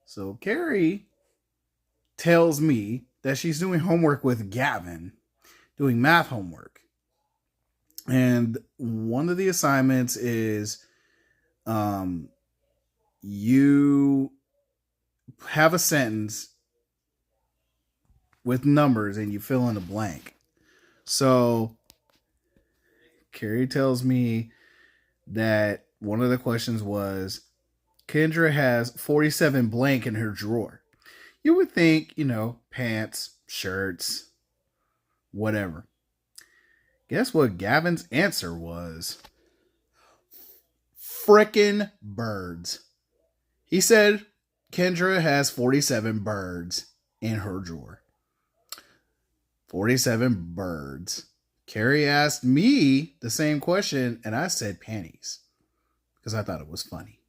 So Carrie tells me that she's doing homework with Gavin, doing math homework. And one of the assignments is um, you have a sentence with numbers and you fill in a blank. So Carrie tells me that one of the questions was Kendra has 47 blank in her drawer. You would think, pants, shirts, whatever. Guess what Gavin's answer was? Frickin' birds. He said Kendra has 47 birds in her drawer. 47 birds. Carrie asked me the same question, and I said panties because I thought it was funny.